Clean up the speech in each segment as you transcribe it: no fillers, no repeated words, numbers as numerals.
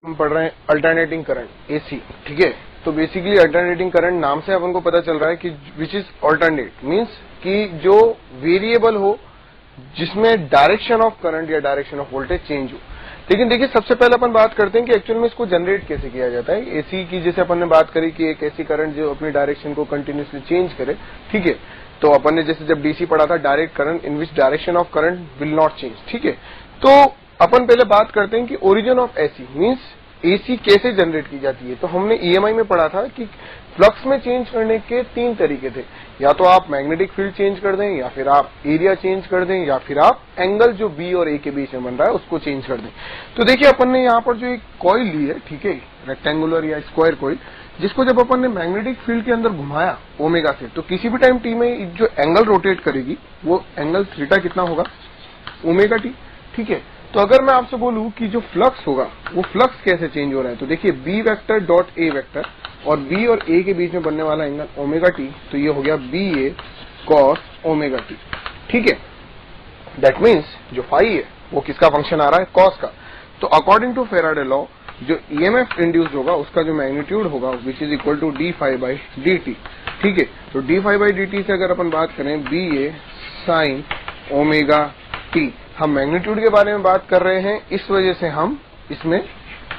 हम पढ़ रहे हैं अल्टरनेटिंग करंट एसी। ठीक है, तो बेसिकली अल्टरनेटिंग करंट नाम से अपन को पता चल रहा है कि विच इज अल्टरनेट मींस कि जो वेरिएबल हो जिसमें डायरेक्शन ऑफ करंट या डायरेक्शन ऑफ वोल्टेज चेंज हो। लेकिन देखिए सबसे पहले अपन बात करते हैं कि एक्चुअल में इसको जनरेट कैसे किया जाता है। एसी की जैसे अपन ने बात करी कि एक ऐसी करंट जो अपनी डायरेक्शन को कंटिन्यूसली चेंज करे। ठीक है, तो अपन ने जैसे जब डीसी पढ़ा था direct current in which direction of current will not change. ठीक है, तो अपन पहले बात करते हैं कि origin of AC means AC कैसे जनरेट की जाती है। तो हमने ईएमआई में पढ़ा था कि फ्लक्स में चेंज करने के तीन तरीके थे, या तो आप मैग्नेटिक फील्ड चेंज कर दें, या फिर आप एरिया चेंज कर दें, या फिर आप एंगल जो बी और ए के बीच में बन रहा है उसको चेंज कर दें। तो देखिए अपन ने यहाँ पर जो एक कॉइल ली है, ठीक है, रेक्टेंगुलर या स्क्वायर कॉइल, जिसको जब अपन ने मैग्नेटिक फील्ड के अंदर घुमाया ओमेगा से, तो किसी भी टाइम टी में जो एंगल रोटेट करेगी वो एंगल थीटा कितना होगा, ओमेगा टी। ठीक है, तो अगर मैं आपसे बोलूं कि जो फ्लक्स होगा वो फ्लक्स कैसे चेंज हो रहा है, तो देखिए B vector dot A vector और बी और ए के बीच में बनने वाला एंगल ओमेगा टी, तो ये हो गया बी ए कॉस ओमेगा टी। ठीक है, दैट मीन्स जो फाई है वो किसका फंक्शन आ रहा है, कॉस का। तो अकॉर्डिंग टू फेराडे लॉ जो ईएमएफ इंड्यूस्ड होगा उसका जो मैग्नीट्यूड होगा which is equal to d phi by d t. ठीक है, तो d phi by d t से अगर अपन बात करें B A sine omega t, हम मैग्नीट्यूड के बारे में बात कर रहे हैं, इस वजह से हम इसमें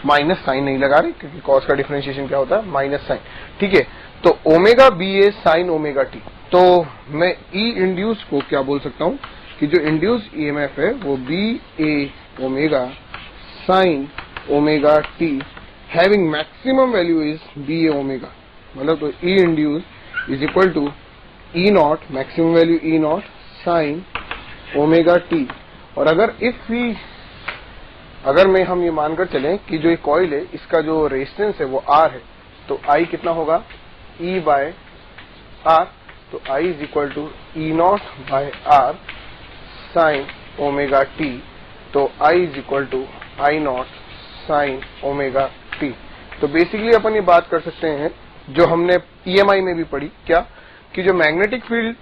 माइनस साइन नहीं लगा रहे क्योंकि कॉस का डिफरेंशिएशन क्या होता है, माइनस साइन। ठीक है, तो omega B A sine omega T, तो मैं ई इंड्यूस को क्या बोल सकता हूं कि जो इंड्यूस ईएमएफ है वो B A omega sine omega T having maximum value is B A omega, मतलब तो E induce is equal to E naught, maximum value E naught sine omega T. और अगर मैं हम ये मानकर चलें कि जो ये कॉइल है इसका जो रेजिस्टेंस है वो आर है, तो आई कितना होगा, ई बाय आर, तो I is equal to E naught by R sine omega T, तो I is equal to I naught sine omega T. तो बेसिकली अपन ये बात कर सकते हैं जो हमने ईएमआई में भी पढ़ी, क्या कि जो मैग्नेटिक फील्ड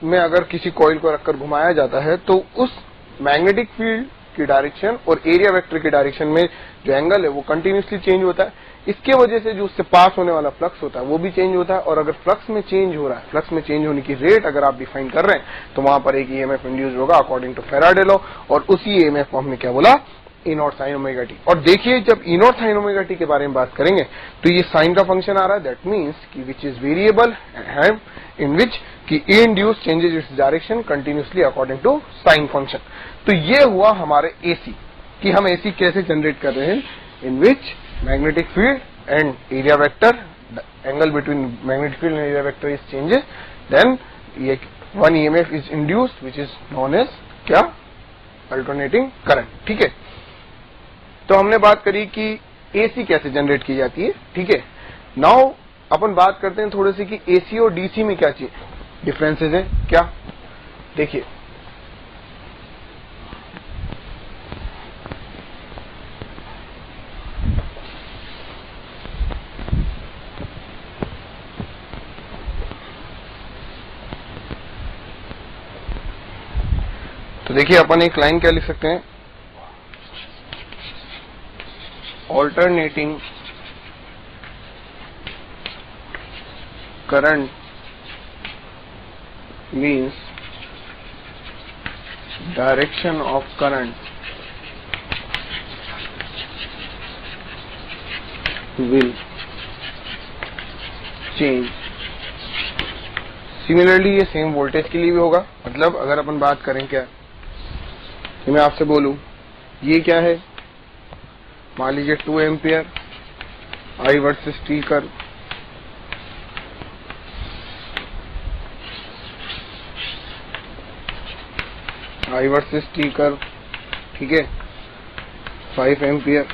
में अगर किसी कॉइल को रखकर घुमाया जाता है तो उस मैग्नेटिक फील्ड की डायरेक्शन और एरिया वेक्टर की डायरेक्शन में जो एंगल है वो कंटिन्यूसली चेंज होता है। इसके वजह से जो उससे पास होने वाला फ्लक्स होता है वो भी चेंज होता है, और अगर फ्लक्स में चेंज हो रहा है, फ्लक्स में चेंज होने की रेट अगर आप डिफाइन कर रहे हैं तो वहां पर एक ईएमएफ इंड्यूस होगा अकॉर्डिंग टू फेराडे लॉ, और उसी ईएमएफ को हमने क्या बोला, ई नॉट साइन ओमेगा टी। और देखिए जब ई नॉट साइन ओमेगा टी के बारे में बात करेंगे तो ये साइन का फंक्शन आ रहा है, दैट मीन्स कि which is variable in which कि E induce changes its direction continuously according to sine function. तो ये हुआ हमारे एसी कि हम एसी कैसे जनरेट कर रहे हैं, in which magnetic field and area vector, angle between magnetic field and area vector is changes, then ये one EMF is induced which is known as क्या, अल्टरनेटिंग करंट। ठीक है, तो हमने बात करी कि एसी कैसे जनरेट की जाती है। ठीक है, नाउ अपन बात करते हैं थोड़े से कि एसी और डीसी में क्या डिफरेंसेस हैं। क्या, देखिए तो देखिए अपन एक लाइन क्या लिख सकते हैं, alternating current means direction of current will change। Similarly ये सेम वोल्टेज के लिए भी होगा, मतलब अगर अपन बात करें क्या कि मैं आपसे बोलूं ये क्या है, मान लीजिए 2 ampere I versus T curve, I versus T curve, ठीक है, 5 एम्पियर।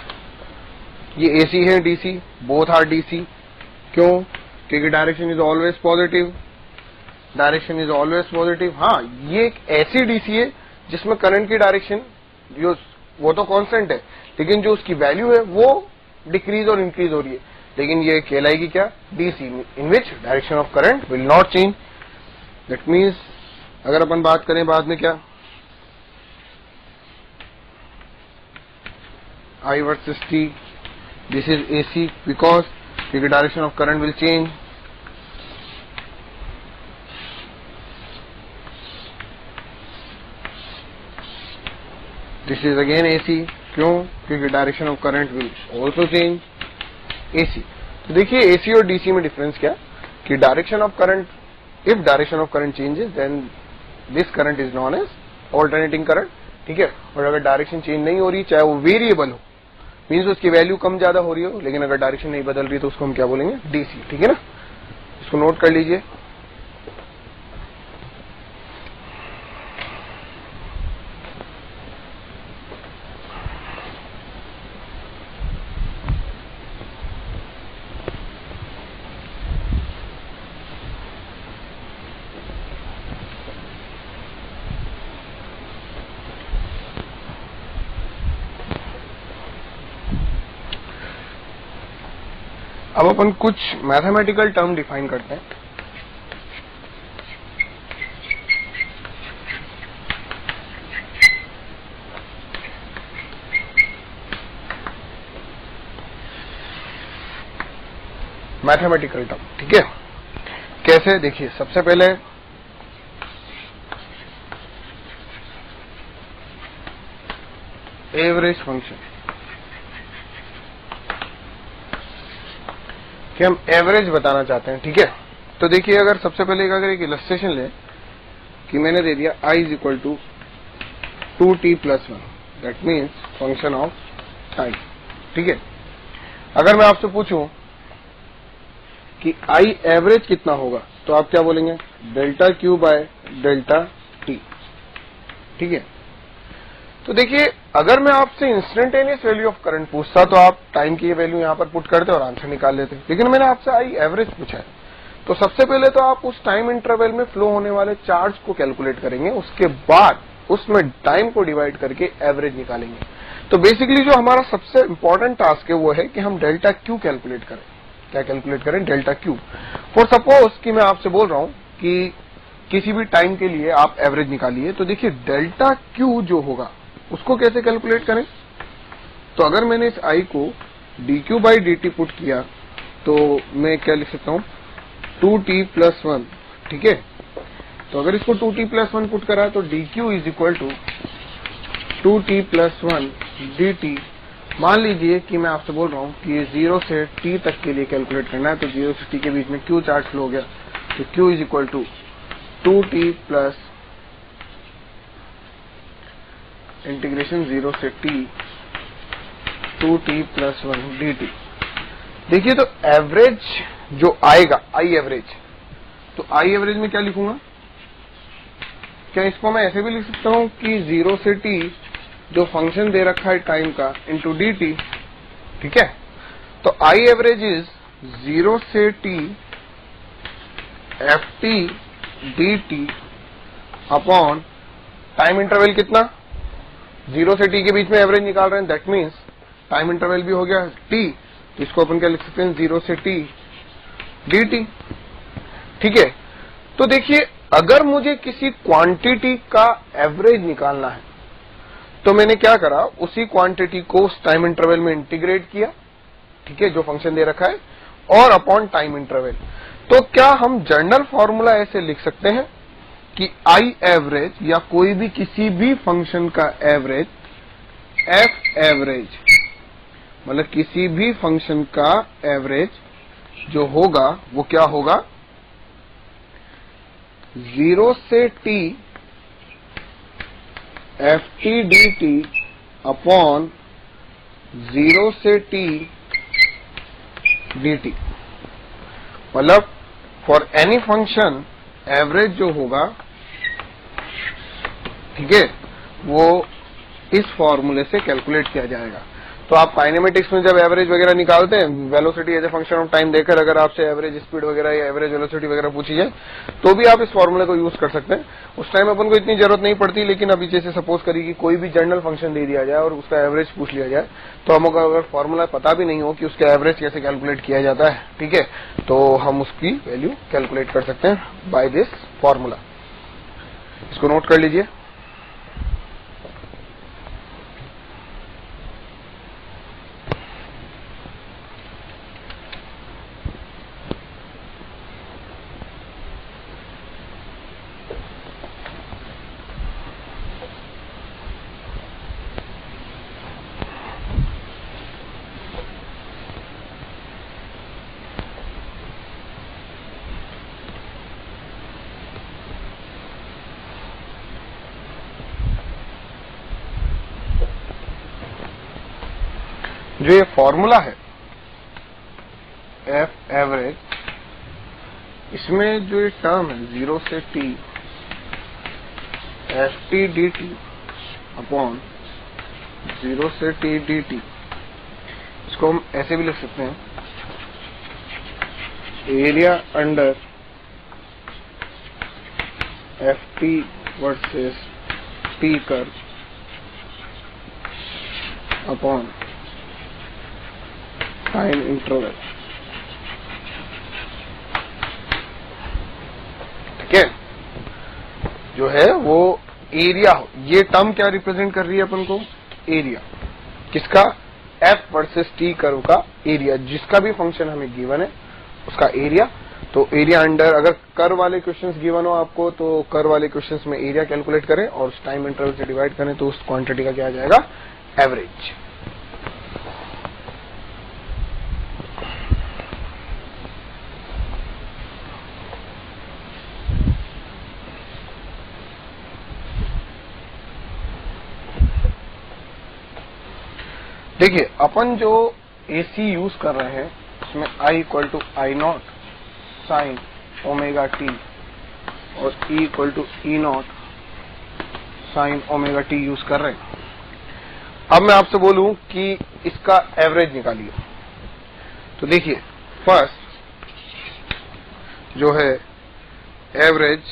ये एसी है डीसी, बोथ आर डीसी। क्यों, क्योंकि direction is always positive, direction is always positive. हाँ, ये एक ऐसी डीसी है जिसमें करंट की डायरेक्शन जो वो तो कांस्टेंट है, लेकिन जो उसकी वैल्यू है वो डिक्रीज और इंक्रीज हो रही है, लेकिन ये कहलाएगी क्या, DC, in which direction of current will not change. That means अगर अपन बात करें बाद में क्या, I versus T, this is AC because क्योंकि direction of current will change. This is again AC, क्यों? क्योंकि direction of current will also change. AC। तो देखिए AC और DC में डिफरेंस क्या कि direction of current, if direction of current changes then this current is known as alternating current, ठीक है। और अगर डायरेक्शन चेंज नहीं हो रही, चाहे वो वेरिएबल हो, मीन्स उसकी वैल्यू कम ज्यादा हो रही हो, लेकिन अगर डायरेक्शन नहीं बदल रही तो उसको हम क्या बोलेंगे? DC, ठीक है ना। इसको नोट कर लीजिए। अब अपन कुछ मैथमेटिकल टर्म डिफाइन करते हैं। मैथमेटिकल टर्म, ठीक है। कैसे? देखिए सबसे पहले एवरेज फंक्शन, कि हम एवरेज बताना चाहते हैं, ठीक है। तो देखिए अगर सबसे पहले अगर एक इलस्ट्रेशन ले कि मैंने दे दिया I is equal to 2t+1, that means function of time, ठीक है। अगर मैं आपसे पूछूं कि I एवरेज कितना होगा तो आप क्या बोलेंगे? Delta Q by delta T, ठीक है। तो देखिए अगर मैं आपसे इंस्टेंटेनियस वैल्यू ऑफ करंट पूछता तो आप टाइम की वैल्यू यहां पर पुट करते और आंसर निकाल लेते, लेकिन मैंने आपसे I एवरेज पूछा है। तो सबसे पहले तो आप उस टाइम इंटरवल में फ्लो होने वाले चार्ज को कैलकुलेट करेंगे, उसके बाद उसमें टाइम को डिवाइड करके एवरेज निकालेंगे। तो बेसिकली जो हमारा सबसे इंपॉर्टेंट टास्क है वो है कि हम डेल्टा Q कैलकुलेट करें। क्या कैलकुलेट करें? Delta Q। फॉर सपोज कि मैं आपसे बोल रहा हूं कि किसी भी टाइम के लिए आप एवरेज निकालिए, तो देखिए डेल्टा Q जो होगा उसको कैसे कैलकुलेट करें? तो अगर मैंने इस I को dQ बाई dt पुट किया तो मैं क्या लिख सकता हूं? 2t+1, ठीक है। तो अगर इसको 2t+1 पुट करा तो dQ is equal to 2t+1 dt। मान लीजिए कि मैं आपसे बोल रहा हूं कि ये 0 से t तक के लिए कैलकुलेट करना है, तो 0 से t के बीच में Q चार्ज फ्लो हो गया, तो Q is equal to 2t plus integration 0 से t 2t+1 dt। देखिए तो एवरेज जो आएगा I एवरेज, तो I एवरेज में क्या लिखूंगा? क्या इसको मैं ऐसे भी लिख सकता हूं कि 0 से t जो फंक्शन दे रखा है टाइम का इंटू dt, ठीक है। तो I एवरेज इज 0 से t ft dt upon time interval कितना? 0 से t के बीच में एवरेज निकाल रहे हैं, दैट मीन्स टाइम इंटरवल भी हो गया t, तो इसको अपन क्या लिख सकते हैं? 0 से t dt, ठीक है। तो देखिए अगर मुझे किसी क्वांटिटी का एवरेज निकालना है तो मैंने क्या करा? उसी क्वांटिटी को उस टाइम इंटरवल में इंटीग्रेट किया, ठीक है, जो फंक्शन दे रखा है, और अपॉन टाइम इंटरवल। तो क्या हम जनरल फॉर्मूला ऐसे लिख सकते हैं कि I एवरेज या कोई भी किसी भी फंक्शन का एवरेज F एवरेज, मतलब किसी भी फंक्शन का एवरेज जो होगा वो क्या होगा? 0 से t ft dt अपॉन 0 से t dt। मतलब फॉर एनी फंक्शन एवरेज जो होगा, ठीक है, वो इस फॉर्मूले से कैलकुलेट किया जाएगा। तो आप काइनेमेटिक्स में जब एवरेज वगैरह निकालते हैं, velocity as a function of time देकर अगर आपसे एवरेज स्पीड वगैरह या एवरेज वेलोसिटी वगैरह पूछी जाए तो भी आप इस फॉर्मूले को यूज कर सकते हैं। उस टाइम अपन को इतनी जरूरत नहीं पड़ती, लेकिन अभी जैसे सपोज करिए कि कोई भी जनरल फंक्शन दे दिया जाए और उसका एवरेज पूछ लिया जाए, तो हमको अगर फॉर्मूला पता भी नहीं हो कि उसका एवरेज कैसे कैलकुलेट किया जाता है, ठीक है, तो हम उसकी वैल्यू कैलकुलेट कर सकते हैं बाय दिस फॉर्मूला। इसको नोट कर लीजिए। जो ये फॉर्मूला है एफ एवरेज, इसमें जो ये टर्म है 0 से t F T D T upon 0 से t डी टी, इसको हम ऐसे भी लिख सकते हैं, area under F T versus T curve upon time interval. ठीक है, जो है वो एरिया, ये टर्म क्या रिप्रेजेंट कर रही है अपन को, एरिया किसका, एफ वर्सेस टी कर्व का एरिया, जिसका भी फंक्शन हमें गिवन है उसका एरिया। तो एरिया अंडर, अगर कर्व वाले क्वेश्चंस गिवन हो आपको तो कर्व वाले क्वेश्चंस में एरिया कैलकुलेट करें और उस टाइम इंटरवल से डिवाइड करें तो उस क्वांटिटी का क्या आ जाएगा, एवरेज। देखिए अपन जो एसी यूज कर रहे हैं उसमें I equal to I naught sine omega T और E equal to E naught sine omega t use कर रहे हैं। अब मैं आपसे बोलूं कि इसका एवरेज निकालिए, तो देखिए फर्स्ट जो है एवरेज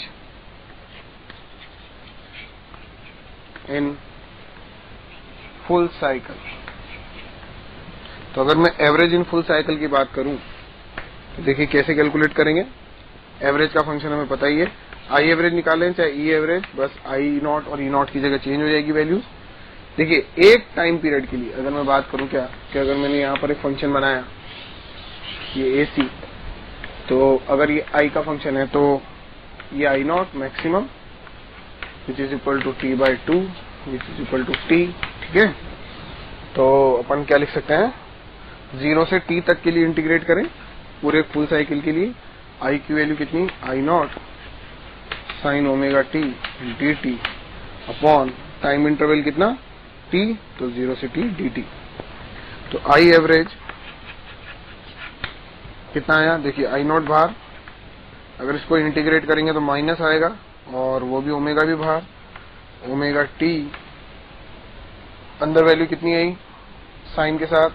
इन फुल साइकिल, तो अगर मैं एवरेज इन फुल साइकिल की बात करूं तो देखिए कैसे कैलकुलेट करेंगे। एवरेज का फंक्शन हमें पता ही है, आई एवरेज निकालें चाहे ई एवरेज, बस आई नॉट और ई नॉट की जगह चेंज हो जाएगी वैल्यूज। देखिए एक टाइम पीरियड के लिए अगर मैं बात करूं क्या कि अगर मैंने यहां पर एक फंक्शन बनाया ये एसी, तो अगर ये आई का फंक्शन है तो ये I naught maximum which is equal to T by two which is equal to T. ठीक है, तो अपन क्या लिख सकते हैं, 0 से t तक के लिए इंटीग्रेट करें पूरे फुल साइकिल के लिए, आई की वैल्यू कितनी, I naught sine omega T D T upon time interval कितना t, तो 0 से t dt। तो आई एवरेज कितना आया, देखिए आई नॉट बाहर, अगर इसको इंटीग्रेट करेंगे तो माइनस आएगा और वो भी ओमेगा भी बाहर, ओमेगा टी अंदर वैल्यू कितनी आई साइन के साथ,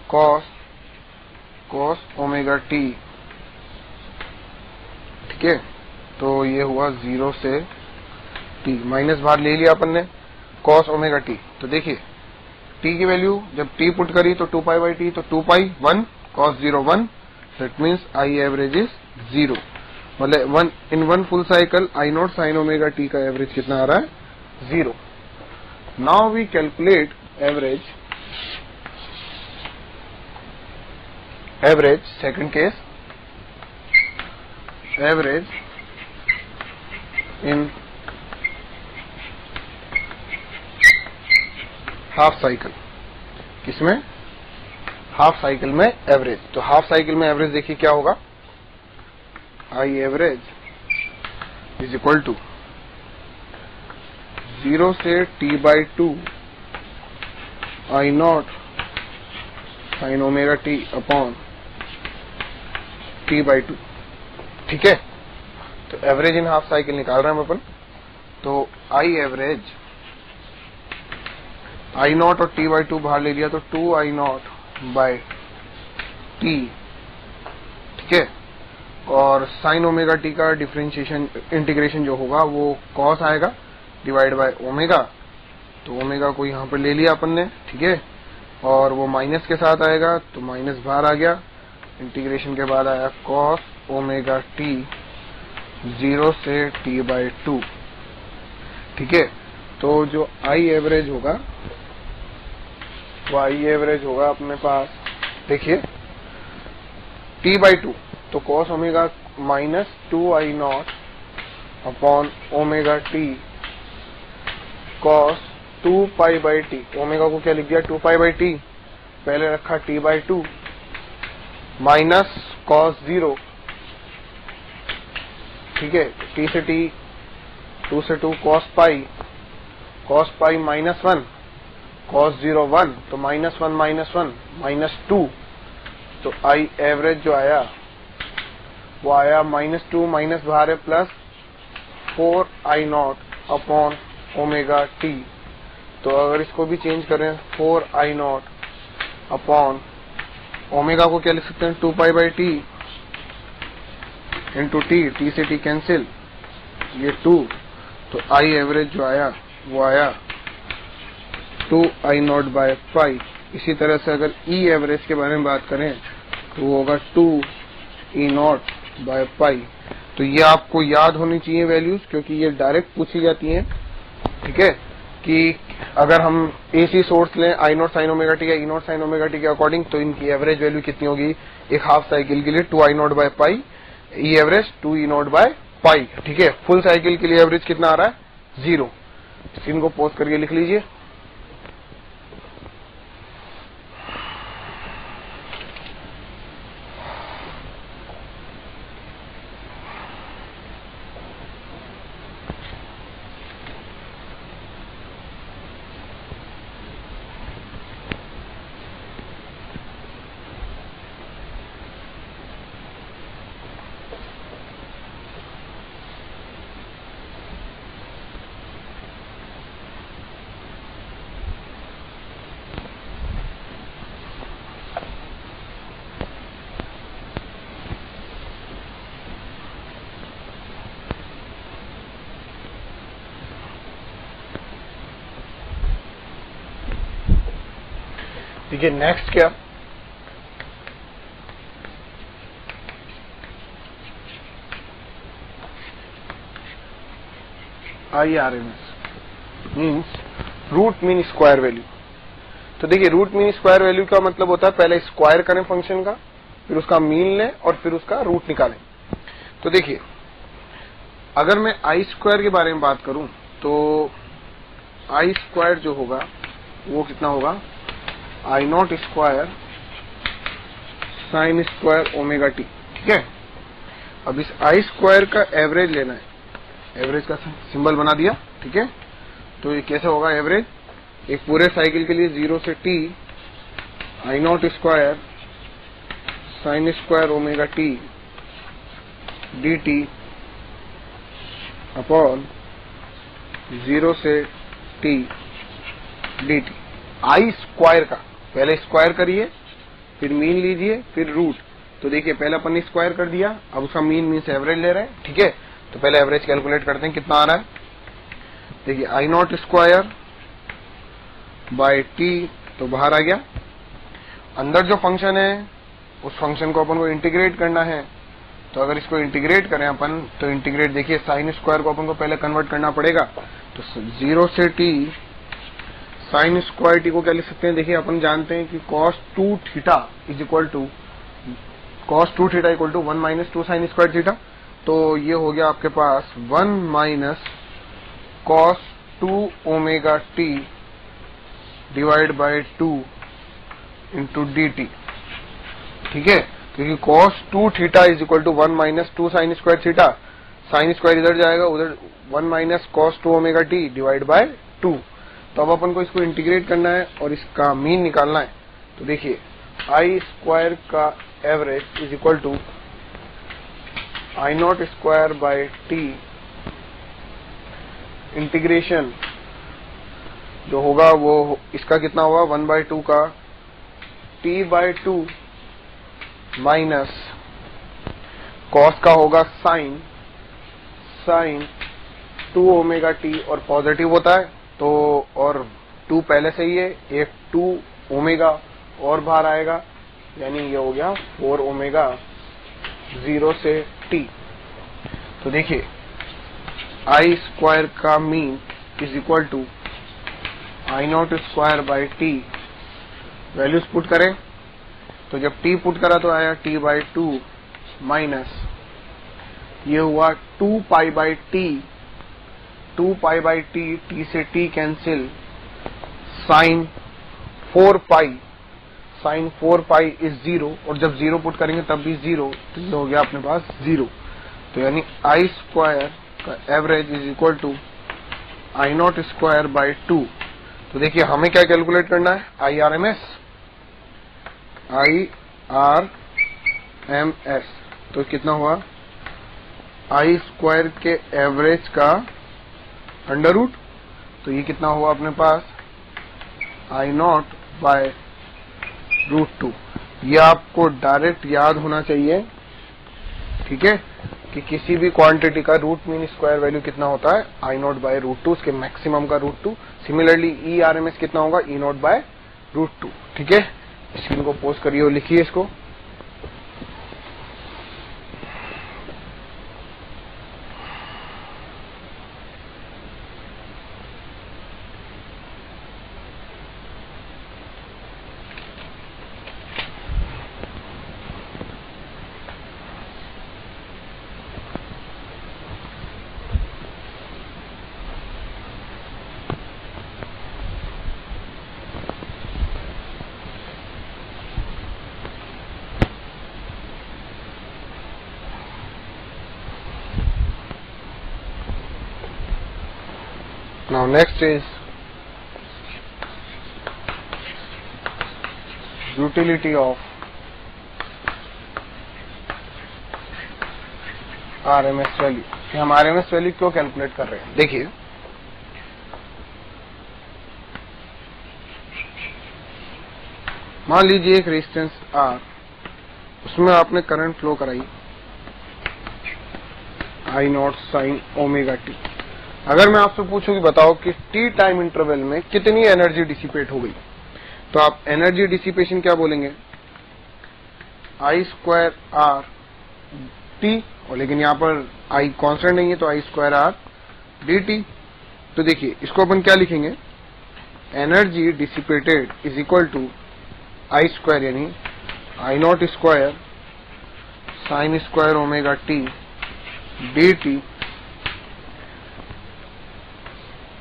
कॉस ओमेगा टी। ठीक है, तो ये हुआ 0 से t, माइनस बाहर ले लिया अपन ने, कॉस ओमेगा टी। तो देखिए t की वैल्यू जब t पुट करी तो 2 पाई बाई टी, तो 2 pi 1 cos 0 1, that means I average is 0, मतलब in one full cycle I naught sine omega t का एवरेज कितना आ रहा है, 0। Now we calculate average second case, average in half cycle, किसमें, हाफ साइकिल में average. तो हाफ साइकिल में एवरेज देखिए क्या होगा, I average is equal to 0 से t by two I naught sine omega T upon t by to. ठीक है, तो एवरेज इन हाफ साइकिल निकाल रहे हैं हम अपन, तो आई एवरेज, आई नॉट और t बाई टू बाहर ले लिया तो 2 आई नॉट बाई टी। ठीक है, और साइन ओमेगा टी का डिफरेंशिएशन इंटीग्रेशन जो होगा वो कॉस आएगा डिवाइड बाय ओमेगा, तो ओमेगा को यहां पर ले लिया अपन ने। ठीक है, और वो माइनस के साथ आएगा तो माइनस बाहर आ गया, इंटीग्रेशन के बाद आया कॉस ओमेगा टी 0 से t बाई टू। ठीक है, तो जो आई एवरेज होगा वो आई एवरेज होगा अपने पास, देखिए t बाई टू, तो cos omega minus 2 I not upon omega T cos 2 pi by T. Omega को क्या लिख दिया, 2 पाई बाई टी, पहले रखा t by to minus cos 0। ठीक है, t से t, 2 से 2 कॉस पाई माइनस 1 cos 0 1, तो -1 -2, तो आई एवरेज जो आया वो आया -2 माइनस बाहर है plus 4I0 upon omega T. तो अगर इसको भी चेंज करें 4I0 अपॉन ओमेगा को क्या लिख सकते हैं 2π/t इंटू टी से टी कैंसिल, ये 2, तो आई एवरेज जो आया वो आया 2I0/π। इसी तरह से अगर ई एवरेज के बारे में बात करें तो वो होगा 2E0/π। तो ये आपको याद होनी चाहिए वैल्यूज, क्योंकि ये डायरेक्ट पूछी जाती हैं, ठीक है, कि अगर हम एसी सोर्स लें I0 sin ओमेगा टी या E0 sin ओमेगा टी के अकॉर्डिंग, तो इनकी एवरेज वैल्यू कितनी होगी एक हाफ साइकिल के लिए 2I0/π, ई एवरेज 2E0/π, ठीक है। फुल साइकिल के लिए एवरेज कितना आ रहा है 0। इनको पोस्ट करके लिख लीजिए। ठीक है, नेक्स्ट क्या, IRMS means root mean square value. तो देखिए रूट मीन स्क्वायर वैल्यू का मतलब होता है पहले स्क्वायर करें फंक्शन का, फिर उसका मीन लें और फिर उसका रूट निकालें। तो देखिए अगर मैं आई स्क्वायर के बारे में बात करूं तो आई स्क्वायर जो होगा वो कितना होगा I0 square sine square omega T, ठीक है। अब इस आई स्क्वायर का एवरेज लेना है, एवरेज का सिंबल बना दिया, ठीक है। तो ये कैसे होगा एवरेज, एक पूरे साइकिल के लिए 0 से t I0 square sine square omega T dt upon 0 से t dt। आई स्क्वायर का पहले स्क्वायर करिए, फिर मीन लीजिए, फिर रूट। तो देखिए पहले अपन ने स्क्वायर कर दिया, अब उसका मीन मीन्स एवरेज ले रहे हैं, ठीक है। तो पहले एवरेज कैलकुलेट करते हैं कितना आ रहा है। देखिए I0 स्क्वायर बाय टी, तो बाहर आ गया। अंदर जो फंक्शन है उस फंक्शन को अपन को इंटीग्रेट करना है, तो अगर इसको इंटीग्रेट करें अपन तो इंटीग्रेट देखिए साइन स्क्वायर को अपन को पहले कन्वर्ट करना पड़ेगा। तो 0 से टी साइन स्क्वायर टी को क्या लिख सकते हैं, देखिए अपन जानते हैं कि cos 2 theta is equal to cos 2 theta equal to 1 minus 2 sine square theta. तो ये हो गया आपके पास 1 minus cos 2 omega t divide by 2 into d t, ठीक है। क्योंकि cos 2 theta is equal to 1 minus 2 sine square theta, sine square इधर जाएगा, उधर 1 minus cos 2 omega t divide by 2। तो अब अपन को इसको इंटीग्रेट करना है और इसका मीन निकालना है। तो देखिए आई स्क्वायर का average is equal to I0 square by t integration जो होगा वो इसका कितना होगा 1/2 का t/2 माइनस कॉस का होगा साइन 2 ओमेगा टी, और पॉजिटिव होता है तो, और 2 पहले से ही है, एक 2 ओमेगा और बाहर आएगा, यानी ये हो गया 4 ओमेगा 0 से t। तो देखिए आई स्क्वायर का mean is equal to I0 square by t, values put करें तो जब t पुट करा तो आया t/2 माइनस ये हुआ 2π/t, 2π/t, t से t cancel, sine 4π, sine 4π is 0, और जब 0 पुट करेंगे तब भी 0, तो ये हो गया अपने पास 0। तो यानी आई स्क्वायर का average is equal to I0 square by 2, तो देखिए हमें क्या कैलकुलेट करना है, IRMS, IRMS। तो कितना हुआ, I स्क्वायर के एवरेज का अंडर रूट, तो ये कितना हुआ अपने पास, I0 बाय √2। ये आपको डायरेक्ट याद होना चाहिए, ठीक है, कि किसी भी क्वांटिटी का रूट मीन स्क्वायर वैल्यू कितना होता है, I0 बाय √2, उसके मैक्सिमम का √2। सिमिलरली ERMS कितना होगा, E0 बाय √2, ठीक है। स्क्रीन को पोस्ट करिए और लिखिए इसको। Now next is utility of RMS value. हम RMS वैल्यू क्यों कैलकुलेट कर रहे हैं, देखिए मान लीजिए एक रेजिस्टेंस R, उसमें आपने करंट फ्लो कराई I0 sin ओमेगा t। अगर मैं आपसे पूछूं कि बताओ कि t टाइम इंटरवल में कितनी एनर्जी डिसिपेट हो गई, तो आप एनर्जी डिसिपेशन क्या बोलेंगे, I स्क्वायर R t, और लेकिन यहाँ पर I कांस्टेंट नहीं है तो I स्क्वायर R dt। तो देखिए इसको अपन क्या लिखेंगे, energy dissipated is equal to I square यानी I0 square sine square omega t dt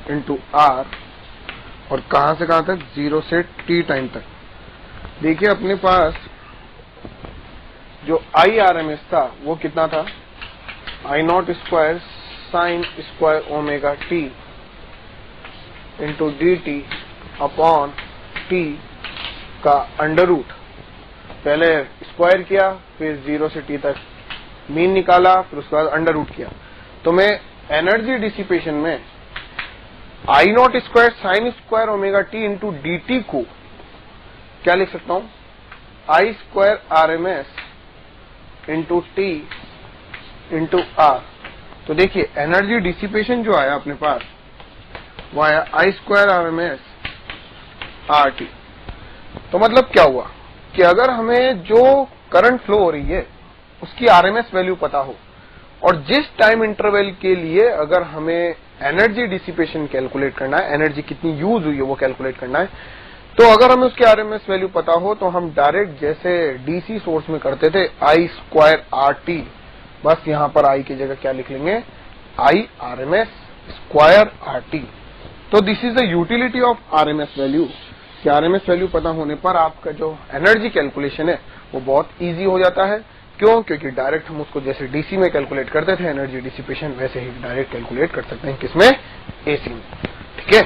into R, और कहां से कहां तक, 0 से t टाइम तक। देखिए अपने पास जो IRMS था वो कितना था, I0 square sine square omega t into dt upon t का अंडर रूट। पहले स्क्वायर किया, फिर 0 से t तक मीन निकाला, फिर उसके बाद अंडर रूट किया। तो मैं एनर्जी डिसिपेशन में I0 square sine square omega t into dt को क्या लिख सकता हूं, I square RMS into t into R। तो देखिए एनर्जी डिसिपेशन जो आया अपने पास वो आया I स्क्वायर RMS RT। तो मतलब क्या हुआ कि अगर हमें जो करंट फ्लो हो रही है उसकी RMS वैल्यू पता हो, और जिस टाइम इंटरवल के लिए अगर हमें एनर्जी डिसिपेशन कैलकुलेट करना है, एनर्जी कितनी यूज हुई है वो कैलकुलेट करना है, तो अगर हमें उसकी RMS वैल्यू पता हो तो हम डायरेक्ट जैसे डीसी सोर्स में करते थे I स्क्वायर RT, बस यहां पर I की जगह क्या लिख लेंगे, IRMS स्क्वायर RT। तो this is the utility of RMS value, कि RMS वैल्यू पता होने पर आपका जो एनर्जी कैलकुलेशन है वो बहुत इजी हो जाता है। क्यों, क्योंकि डायरेक्ट हम उसको जैसे डीसी में कैलकुलेट करते थे एनर्जी डिसिपेशन, वैसे ही डायरेक्ट कैलकुलेट कर सकते हैं किसमें, एसी में, ठीक है।